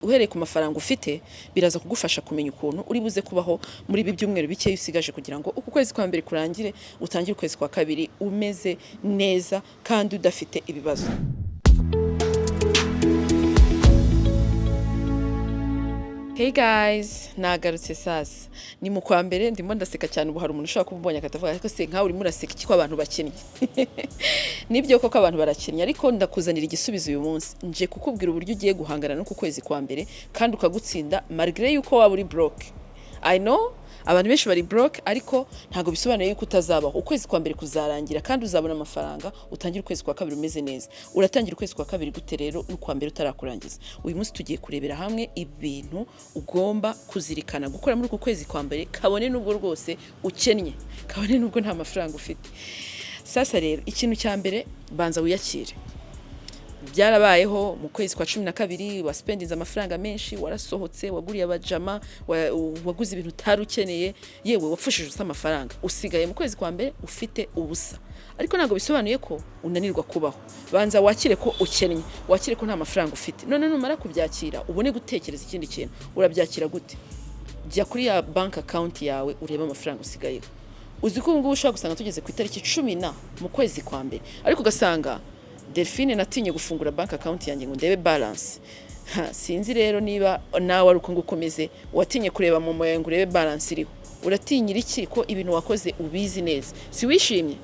uhereye ku mafaranga ufite biraza kugufasha kumenya ukuntu uri buze kubaho muri ibi byumweru bike usigaje kugira ngo uku kwezi kwa mbere kurangire utangire ukwezi kwa kabiri umeze neza kandi udafite ibibazo. Hey guys, nagarutse sasa. Ni mu kwa mbere ndimo ndaseka cyane, ubu hari umuntu ushaka kumbonye akatavuga ariko se nkawe uri muraseka iki ko abantu bakinnye. Nibyo koko abantu barakinnye, ariko ndakuzanira igisubizo uyu munsi. Nje kukubwira uburyo ugiye guhangana no ku kwezi kwa mbere kandi ukagutsinda malgré yuko waba uri broke. I know abantu benshi bari broke, ariko ntago bisobanuye yuko utazabaho. Ukwezi kwa mbere kuzarangira kandi uzabona amafaranga, utangira ukwezi kwa kabiri umeze neza. Uratangira ukwezi kwa kabiri gute rero n'ukwa mbere utarakurangiza? Uyu munsi tugiye kurebera hamwe ibintu ugomba kuzirikana gukora muri uku kwezi kwa mbere, kabone nubwo rwose ukennye, kabone nubwo nta mafaranga ufite. Sasa rero ikintu cya mbere banza wiyakire. Byarabayeho mu kwezi kwa 12 waspendinze amafaranga menshi, warasohotse, waguriye abajama, waguze ibintu utarukeneye, yewe wapfushije usa amafaranga. Usigaye mu kwezi kwa mbere ufite ubusa. Ariko ntago bisobanuye ko unanirwa kubaho. Banza wakire ko ukennye, wakire ko nta mafaranga ufite. None numara kubyakira ubone gutekereza ikindi kintu. Urabyakira gute? Jya kuri ya bank account yawe ureba amafaranga usigaye. Uzi ko ngubu ushaka gusanga tugeze ku itariki 10 mu kwezi kwa mbere, ariko ugasanga Delphine natinye gufungura bank account yanjye ngo ndebe balance. Sinzi rero niba nawe ari uko ngukomeze watinye kureba mu moyo ngo urebe balance iriho. Uratinyira iki ko ibintu wakoze ubizi neza? Si wishimye?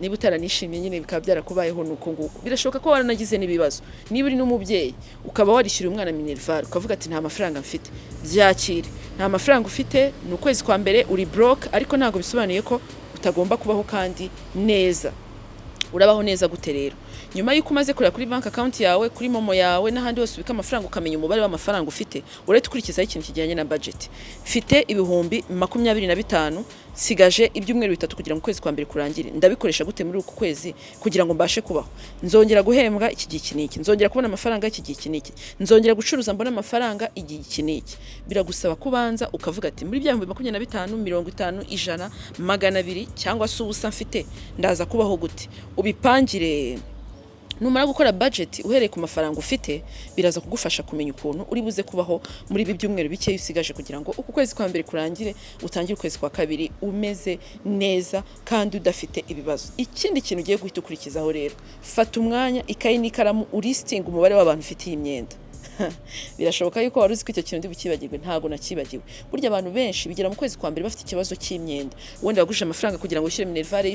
Niba utaranishimye nyine bikaba byarakubayeho nuko nguko. Birashoboka ko waranagize n'ibibazo. Niba uri n'umubyeyi ukaba warishyira umwana minerval ukavuga ati nta mafaranga mfite, byakire. Nta mafaranga ufite ni ukwezi kwa mbere uri broke, ariko ntago bisobanuye ko utagomba kubaho kandi neza. Urabaho neza gute rero? Nyuma yuko umaze kureba kuri bank account yawe, kuri momo yawe n'ahandi hose ubika amafaranga ukamenya umubare w'amafaranga ufite, uretse ukurikizaho ikintu kijyanye na budget. Mfite ibihumbi 25 sigaje ibyumweru bitatu kugira ngo kwezi kwa mbere kurangire. Ndabikoresha gute muri uku kwezi kugira ngo mbashe kubaho? Nzongera guhembwa iki gihe kiniki, nzongera kubona amafaranga iki gihe kiniki, nzongera gucuruza mbona amafaranga igihe kiniki. Biragusaba kubanza ukavuga ati muri bya 25, 50, 100, 200 cyangwa se ubusa mfite ndaza kubaho gute? Ubipangire. Numara gukora budget uhereye ku mafaranga ufite biraza kugufasha kumenya ukuntu uri buze kubaho muri ibi byumweru bike usigaje kugira ngo uku kwezi kwa mbere kurangire utangire ukwezi kwa kabiri umeze neza kandi udafite ibibazo. Ikindi kintu ugiye guhita ukurikizaho rero, fata umwanya ikayi n'ikaramu ulisting umubare w'abantu ufite imyenda. Birashoboka yuko wari uzi ko icyo kintu ndi bukibagirwe, ntago nakibagiwe. Burya abantu benshi bigera mu kwezi kwa mbere bafite ikibazo cy'imyenda. Wenda wagujije amafaranga kugira ngo ushyire minerval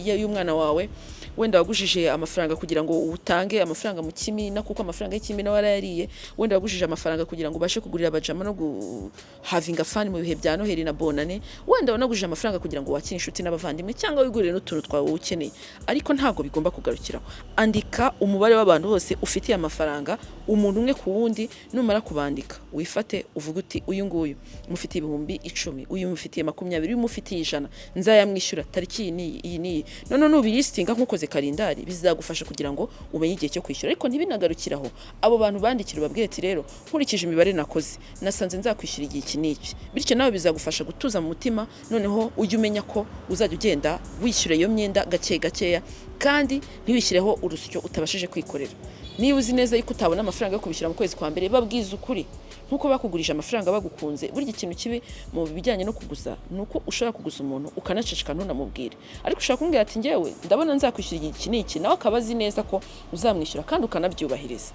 y'umwana wawe, wenda wagujije amafaranga kugira ngo utange amafaranga mu kimina kuko amafaranga y'ikimina warayariye, wenda wagujije amafaranga kugira ngo ubashe kugurira abajama no having a fun mu bihe bya Noheli na Bonane, wenda wanagujije amafaranga kugira ngo wakine inshuti n'abavandimwe cyangwa wigurire n'utuntu twawe ukeneye. Ariko ntago bigomba kugarukiraho. Andika umubare w'abantu bose ufitiye amafaranga, umuntu umwe ku wundi. Numara kubandika wifate uvuga uti uyu nguyu mufitiye ibihumbi 10, uyu mufitiye 20, uyu mufitiye 100, nzayamwishyura tariki iyi ni. None nubilistinga nkukoze kalendari bizagufasha kugira ngo umenye igihe cyo kwishyura. Ariko ntibinagarukiraho. Abo bantu bandikira babwiye ati rero nkurikije imibare nakoze nasanze nzakwishyura igihe kiniki. Bityo nawe bizagufasha gutuza mu mutima, noneho ujye umenya ko uzajya ugenda wishyura iyo myenda gake gakeya kandi ntiwishyireho urusyo utabashije kwikorera. Niba uzi neza yuko utabona amafaranga yo kubishyura mu kwezi kwa mbere, babwiza ukuri. Nkuko bakugurije amafaranga bagukunze. Burya ikintu kibi mu bijyanye no kuguza nuko ushobora kuguza umuntu ukanaceceka ntunamubwire. Ariko ushaka kumbwira ati ngewe ndabona nzakwishyura igihe kiniki, nawe akabazi neza ko uzamwishyura kandi ukanabyubahiriza.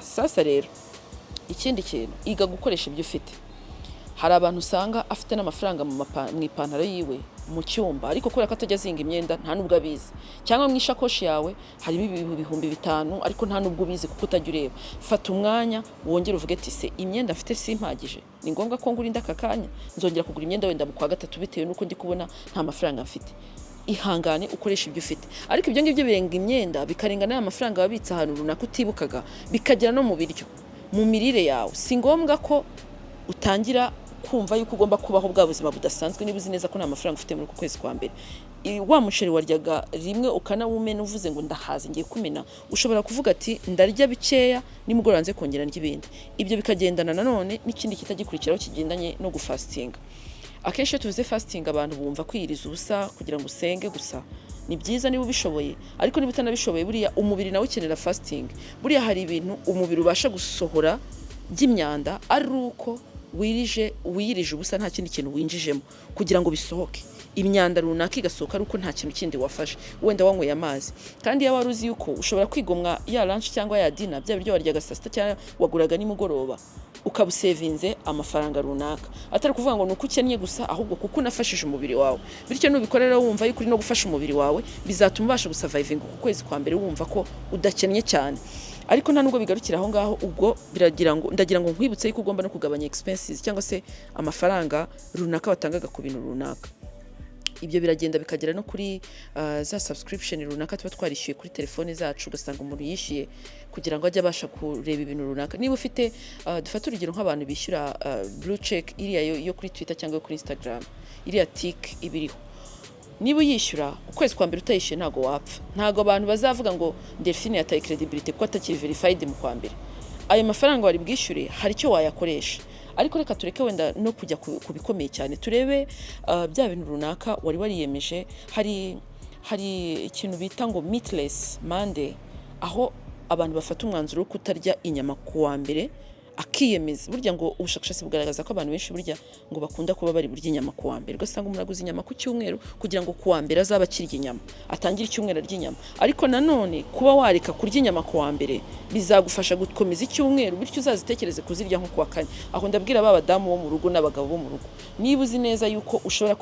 Sasa rero ikindi kintu iga gukoresha ibyo ufite. Hari abantu usanga afite n'amafaranga mu ipantaro yiwe mu cyumba, ariko kubera ko atajya zinga imyenda nta nubwo abizi. Cyangwa mu ishakoshi yawe harimo ibihumbi 5 ariko nta nubwo ubizi kuko utajya ureba. Fata umwanya wongere uvuge ati se imyenda mfite simpagije, ni ngombwa ko ngurinda aka kanya, nzongera kugura imyenda wenda mu kwa gatatu bitewe nuko ndi kubona nta mafaranga mfite. Ihangane ukoresha ibyo ufite. Ariko ibyo ngibyo birenga imyenda bikarenga n'aya mafaranga wabitse ahantu runaka utibukaga, bikagera no mu biryo, mu mirire yawe. Si ngombwa ko utangira kumva yuko ugomba kubaho bwa buzima budasanzwe niba uzi neza ko nta mafaranga ufite muri kwezi kwa mbere. Wa muceri waryaga rimwe ukanawumena uvuze ngo ndahaze ngiye kumena, ushobora kuvuga ati ndarya bikeya nimugoroba nze kongera n'ibindi. Ibyo bikagendana nanone n'ikindi kitagikurikiraho kigendanye no gufastinga. Akenshi tuvuze fasting abantu bumva kwiyiriza ubusa kugira ngo usenge gusa. Ni byiza niba ubishoboye, ariko niba utanabishoboye buriya umubiri nawe ukenera fasting. Buriya hari ibintu umubiri ubasha gusohora by'imyanda ari uko wiyirije ubusa nta kindi kintu winjijemo kugira ngo bisohoke. Imyanda runaka igasohoka ari uko nta kintu kindi wafashe, wenda wanyweye amazi. Kandi iyo wari uzi yuko ushobora kwigomwa ya lunch cyangwa ya dinner, bya biryo waryaga saa sita cyangwa waguraga nimugoroba, ukabusevinze amafaranga runaka, atari kuvuga ngo nuko ukennye gusa, ahubwo kuko unafashije umubiri wawe. Bityo nubikorera wumva yuko uri no gufasha umubiri wawe, bizatuma ubasha gusurviving ku kwezi kwa mbere wumva ko udakennye cyane. Ariko nta nubwo bigarukira aho ngaho, ubwo ndagira ngo nkwibutse yuko ugomba no kugabanya expenses cyangwa se amafaranga runaka watangaga ku bintu runaka. Ibyo biragenda bikagera no kuri za subscription runaka tuba twarishyuye kuri telefone zacu, ugasanga umuntu yishyuye kugira ngo ajye abasha kureba ibintu runaka. Niba ufite dufata urugero nk'abantu bishyura blue check iriya yo kuri Twitter cyangwa kuri Instagram, iriya tick ibiriho, niba uyishyura ukwezi kwa mbere utayishyuye ntago wapfa. Ntago abantu bazavuga ngo Delphine yataye credibility kuko atakiri verified mu kwa mbere. Ayo mafaranga wari bwishyure hari icyo wayakoresha. Ariko reka tureke wenda no kujya kubikomeye cyane, turebe bya bintu runaka wari wariyemeje. Hari ikintu bita ngo meatless Monday, aho abantu bafata umwanzuro wo kutarya inyama ku wa mbere, akiyemeza. Burya ngo ubushakashatsi bugaragaza ko abantu benshi burya ngo bakunda kuba bari burya inyama ku wa mbere. Ugasanga umuntu aguze inyama ku cyumweru kugira ngo ku wa mbere azaba akirya inyama, atangire icyumweru arya inyama. Ariko nanone kuba wareka kurya inyama ku wa mbere bizagufasha gukomeza icyumweru, bityo uzazitekereze kuzirya nko ku wa kane. Aho ndabwira b'abadamu bo mu rugo n'abagabo bo mu rugo, niba uzi neza yuko ushobora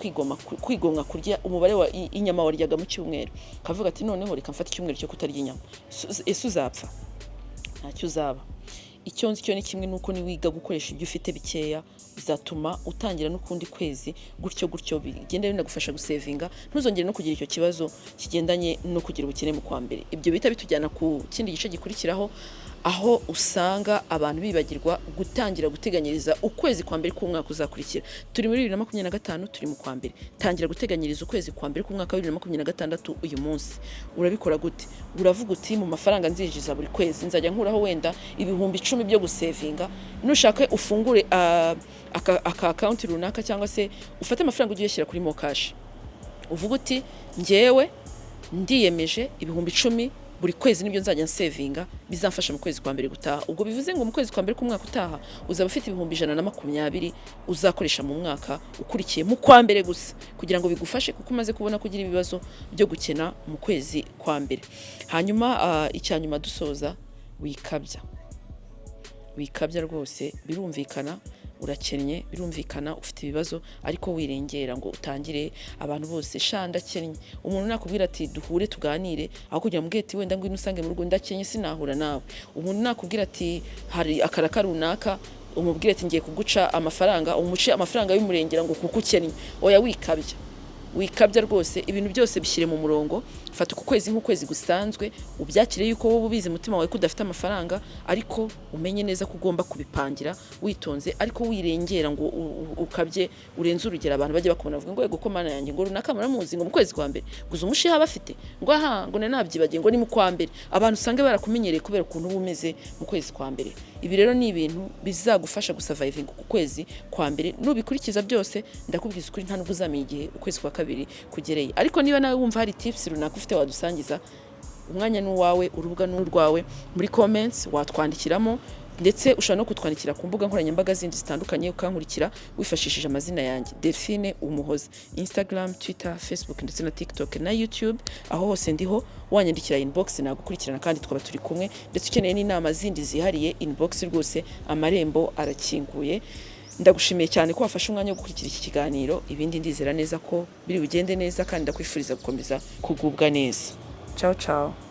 kwigomwa kurya umubare wa inyama waryaga mu cyumweru, kavuga ati noneho reka mfate icyumweru cyo kutarya inyama, ese uzapfa? Ntacyo uzaba. Icyo nzi cyo ni kimwe nuko ni wiga gukoresha ibyo ufite bikeya, bizatuma utangira n'ukundi kwezi gutyo bigenda binagufasha gusevinga, ntuzongere no kugira icyo kibazo kigendanye no kugira ubukene mu kwa mbere. Ibyo bita bitujyana ku kindi gice gikurikiraho, aho usanga abantu bibagirwa gutangira guteganyiriza ukwezi kwa mbere k'umwaka uzakurikira. Turi muri 2025, turi mu kwa mbere. Tangira guteganyiriza ukwezi kwa mbere k'umwaka wa 2026 uyu munsi. Urabikora gute? Uravuga uti mu mafaranga nzinjiza buri kwezi nzajya nkuraho wenda ibihumbi 10 byo gusevinga. Nushaka ufungure aka account runaka cyangwa se ufate amafaranga ugiye shyira kuri Mokash. Uvuga uti ngewe ndiyemeje ibihumbi 10 buri kwezi nibyo nzajya nsevinga, bizamfasha mu kwezi kwa mbere gutaha. Ubwo bivuze ngo mu kwezi kwa mbere k'umwaka utaha uzaba ufite ibihumbi 120 uzakoresha mu mwaka ukurikiye mu kwa mbere gusa, kugira ngo bigufashe kuko umaze kubona kugira ibibazo byo gukena mu kwezi kwa mbere. Hanyuma icyanyuma dusoza, wikabya rwose. Birumvikana urakennye, birumvikana ufite ibibazo, ariko wirengera ngo utangire abantu bose ndakennye. Umuntu nakubwira ati duhure tuganire, aho kugira mu geti wenda ngo inusange mu rugo ndakennye sinahura nawe. Umuntu nakubwira ati hari akaraka runaka, umubwire ati ngiye kuguca amafaranga, umuce amafaranga y'umurengera ngo kuko ukennye. Oya, wikabya rwose. Ibintu byose bishyire mu murongo. Fata uku kwezi nk'ukwezi gusanzwe, ubyakire yuko wowe ubizi mutima wawe ko udafite amafaranga, ariko umenye neza ko ugomba kubipangira witonze, ariko wirengera ngo ukabye urenze urugero. Abantu bajye bakubona bavuga ngo yego ko mana yanjye ngo runaka muramuzi ngo mu kwezi kwa mbere guza umushiha bafite ngo aha ngo nabyibagiye ngo ni mu kwa mbere. Abantu usange barakumenyereye kubera ukuntu uba umeze mu kwezi kwa mbere. Ibi rero ni ibintu bizagufasha gusurviving ku kwezi kwa mbere. Nubikurikiza byose ndakubwiza ukuri nta nubwo uzamenya igihe ukwezi kwa kabiri kugereye. Ariko niba nawe wumva hari tips runaka ufite wadusangiza, umwanya n'uwawe, urubuga n'urwawe. Muri comments watwandikiramo, ndetse ushobora no kutwandikira ku mbuga nkoranyambaga zindi zitandukanye, ukankurikira wifashishije amazina yanjye Delphine Umuhoza, Instagram, Twitter, Facebook ndetse na TikTok na YouTube. Aho hose ndiho, wanyandikira inbox nagukurikirana kandi twaba turi kumwe. Ndetse ukeneye n'inama zindi zihariye, inbox rwose amarembo arakinguye. Ndagushimiye cyane ko wafashe umwanya wo gukurikira iki kiganiro. Ibindi ndizera neza ko biri bugende neza, kandi ndakwifuriza gukomeza kugubwa neza. Ciao ciao.